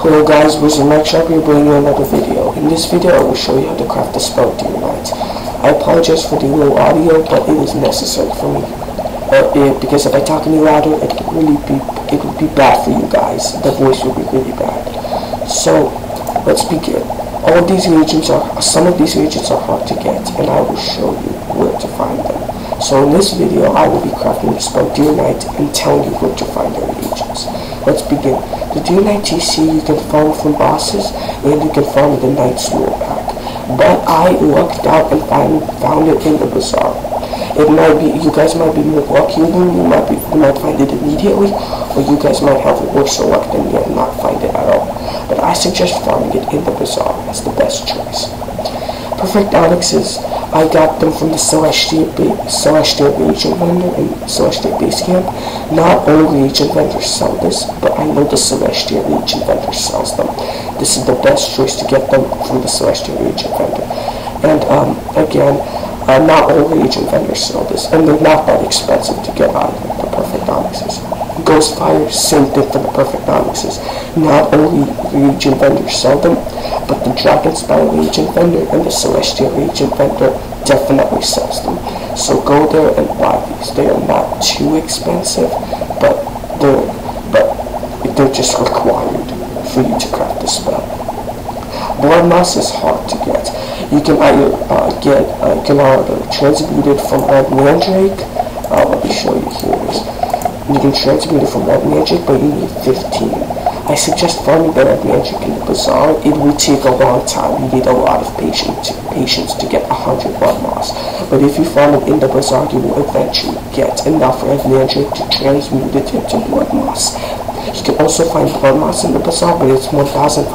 Hello guys, Wizard101 here bringing you another video. In this video I will show you how to craft a spell Reagents. I apologize for the low audio, but it is necessary for me. Because if I talk any louder, it would be bad for you guys. The voice will be really bad. So, let's begin. Some of these reagents are hard to get, and I will show you where to find them. So in this video, I will be crafting the spell Reagents and telling you where to find the reagents. Let's begin. The Reagents TC you can farm from bosses, and you can farm the Knight's Lure pack. But I lucked out and found it in the bazaar. It might be, you guys might be more lucky than you might find it immediately, or you guys might have worse luck than me and not find it at all. But I suggest farming it in the bazaar as the best choice. Perfect Onyxes, I got them from the Celestial Reagent vendor and Celestial Base Camp. Not all Reagent vendors sell this, but I know the Celestial Reagent vendor sells them. This is the best choice to get them from the Celestial Reagent vendor. And again, not all Reagent vendors sell this, and they're not that expensive to get out of the Perfect Onyxes. Ghostfire, same thing for the Perfect Onyxes. Not only Reagent vendors sell them, but the Dragonspire Reagent vendor and the Celestial Reagent vendor definitely sells them. So go there and buy these. They are not too expensive, but they're just required for you to craft the spell. Blood Moss is hard to get. You can either transmute it from Red Mandrake. Let me show you here. You can transmute it from Red Mandrake, but you need 15. I suggest farming the Red Mandrake in the bazaar. It will take a long time. You need a lot of patience to get 100 Blood Moss. But if you farm it in the bazaar, you will eventually get enough Red Mandrake to transmute it into Blood Moss. You can also find Blood Moss in the bazaar, but it's 1,500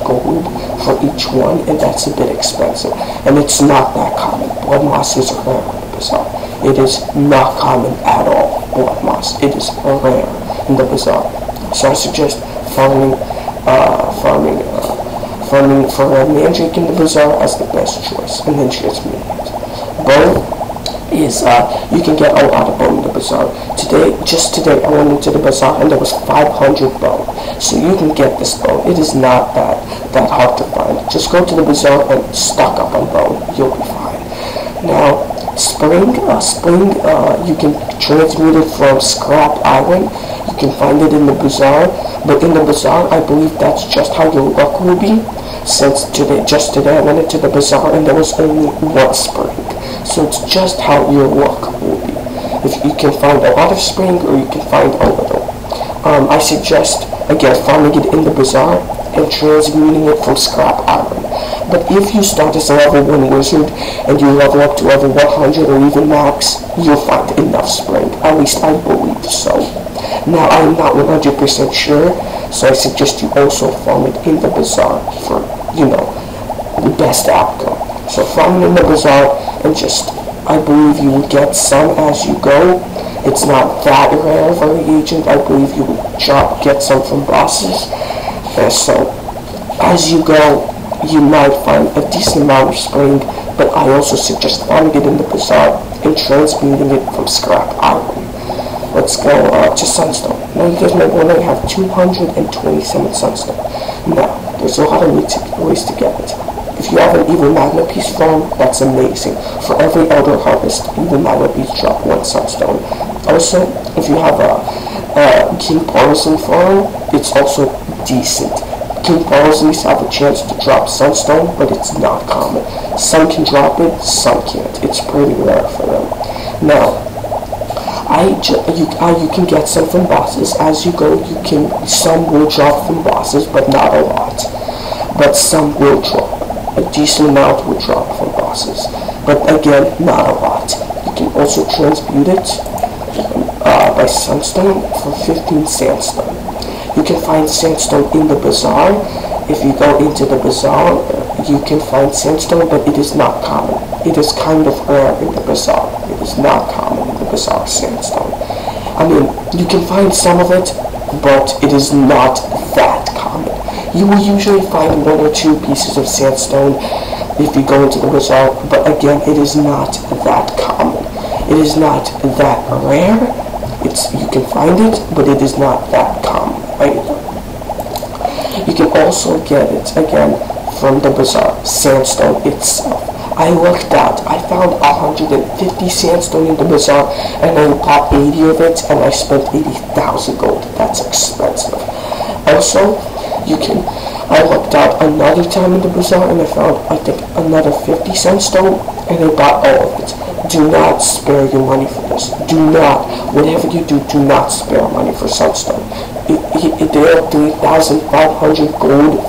gold for each one, and that's a bit expensive. And it's not that common. Blood Moss is rare in the bazaar. It is not common at all, Blood Moss. It is rare in the bazaar. So I suggest farming for Red Mandrake in the bazaar as the best choice, and then transmuting it. Bone is, you can get a lot of bone in the bazaar. Just today, I went into the bazaar and there was 500 bone. So you can get this bone. It is not that hard to find. Just go to the bazaar and stock up on bone. You'll be fine. Now, Spring, you can transmute it from scrap iron. You can find it in the bazaar. But in the bazaar, I believe that's just how your luck will be. Since just today I went into the bazaar and there was only one spring. So it's just how your luck will be. If you can find a lot of spring or you can find a little. I suggest, again, farming it in the bazaar and transmuting it from scrap iron. But if you start as a level 1 wizard and you level up to level 100 or even max, you'll find enough spring. At least I believe so. Now, I'm not 100% sure, so I suggest you also farm it in the bazaar for, the best outcome. So farm it in the bazaar and I believe you will get some as you go. It's not that rare of a reagent. I believe you will get some from bosses. So, as you go, you might find a decent amount of spring, but I also suggest farming it in the bazaar and transmuting it from scrap iron. Let's go to Sunstone. Now you guys might wonder, I have 227 Sunstone. Now, there's a lot of ways to get it. If you have an Evil Magna Piece farm, that's amazing. For every Elder Harvest, Evil Magna Piece drop 1 Sunstone. Also, if you have a King Parsley farm, it's also decent. King Parsleys have a chance to drop Sunstone, but it's not common. Some can drop it, some can't. It's pretty rare for them. Now, you can get some from bosses. As you go, some will drop from bosses, but not a lot. But some will drop. A decent amount will drop from bosses. But again, not a lot. You can also transmute it by Sunstone for 15 Sandstone. You can find Sandstone in the bazaar. If you go into the bazaar, you can find Sandstone, but it is not common. It is kind of rare in the bazaar. It is not common in the bazaar, Sandstone. I mean, you can find some of it, but it is not that common. You will usually find 1 or 2 pieces of Sandstone if you go into the bazaar, but again, it is not that common. It is not that rare. You can find it, but it is not that common either. You can also get it again from the bazaar, sandstone itself. I looked out, I found 150 sandstone in the bazaar, and I bought 80 of it, and I spent 80,000 gold. That's expensive. Also, I looked out another time in the bazaar, and I found, I think, another 50 sandstone, and I bought all of it. Do not spare your money for this. Do not, whatever you do not spare money for sandstone. They're 3,500 gold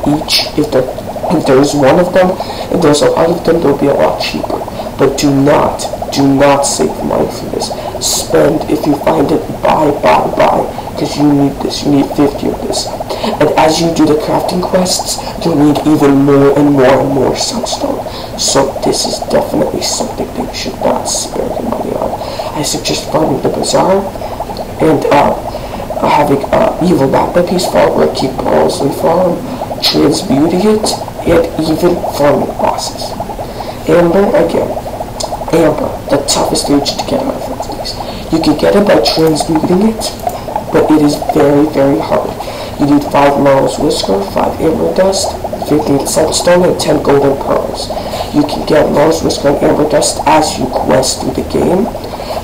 each. If there's one of them, if there's a lot of them, they'll be a lot cheaper. But do not save money for this. Spend, if you find it, buy, because you need this. You need 50 of this. And as you do the crafting quests, you'll need even more and more sunstone. So this is definitely something that you should not spare your money on. I suggest farming the bazaar and having evil mapper piece farm, or keep balls and farm, transmuting it, and even farming bosses. Amber, again. Amber, the toughest region to get out of these. You can get it by transmuting it, but it is very hard. You need 5 Marl's Whisker, 5 Amber Dust, 15 Sunstone, and 10 Golden Pearls. You can get Marl's Whisker and Amber Dust as you quest through the game,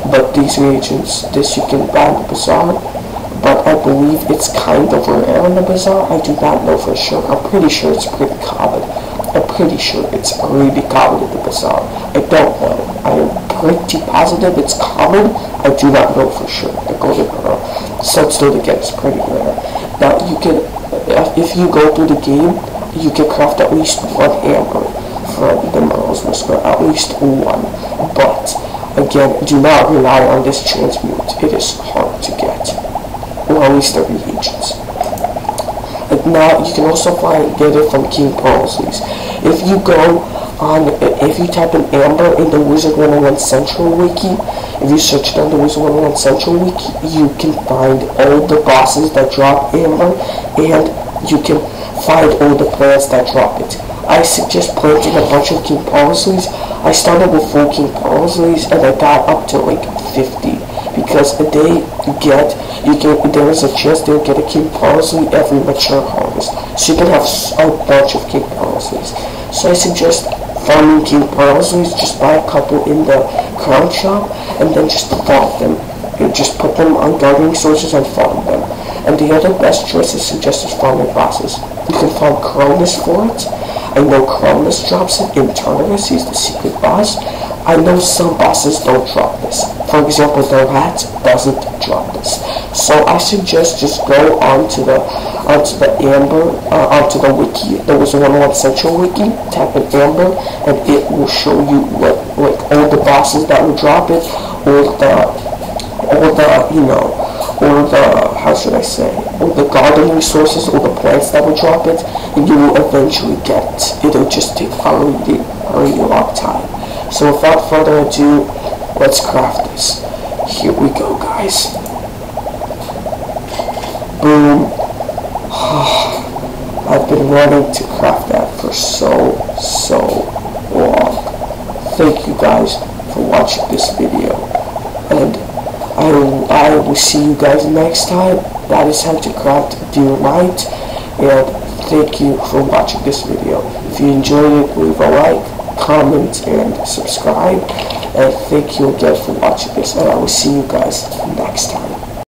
but these reagents, this you can buy in the bazaar, but I believe it's kind of rare in the bazaar. I do not know for sure. I'm pretty sure it's pretty common. I'm pretty sure it's really common in the bazaar. I don't know. I am pretty positive it's common. I do not know for sure. The Golden Pearl. Sunstone again is pretty rare. Now you can, if you go through the game, you can craft at least 1 amber from the Marl's Whisker, at least 1. But again, do not rely on this transmute. It is hard to get, or at least the reagents. Now you can also get it from King Parsley's. If you type in Amber in the Wizard101 Central Wiki, if you search down the Wizard101 Central Wiki, you can find all the bosses that drop Amber, and you can find all the plants that drop it. I suggest planting a bunch of King Parsley's. I started with 4 King Parsley's, and I got up to like 50. Because there is a chance they'll get a King Parsley every mature harvest. So you can have a bunch of King Parsleys. So I suggest farming King Parsleys, just buy a couple in the crown shop, and then just farm them. You just put them on gardening sources and farm them. And the other best choice I suggest is farming bosses. You can farm Cronus for it. I know Cronus drops it in Tartarus, he's the secret boss. I know some bosses don't drop this. For example, the rat doesn't drop this. So I suggest just go onto the wiki. There was a Wizard101 Central Wiki. Type in Amber, and it will show you all the bosses that will drop it, all the garden resources, all the plants that will drop it, and you will eventually get it. It'll just take a really long time. So without further ado, let's craft this. Here we go, guys. Boom. I've been wanting to craft that for so long. Thank you guys for watching this video. And I will see you guys next time. That is how to craft Dear Light. And thank you for watching this video. If you enjoyed it, leave a like, comment, and subscribe. And thank you again for watching this. And I will see you guys next time.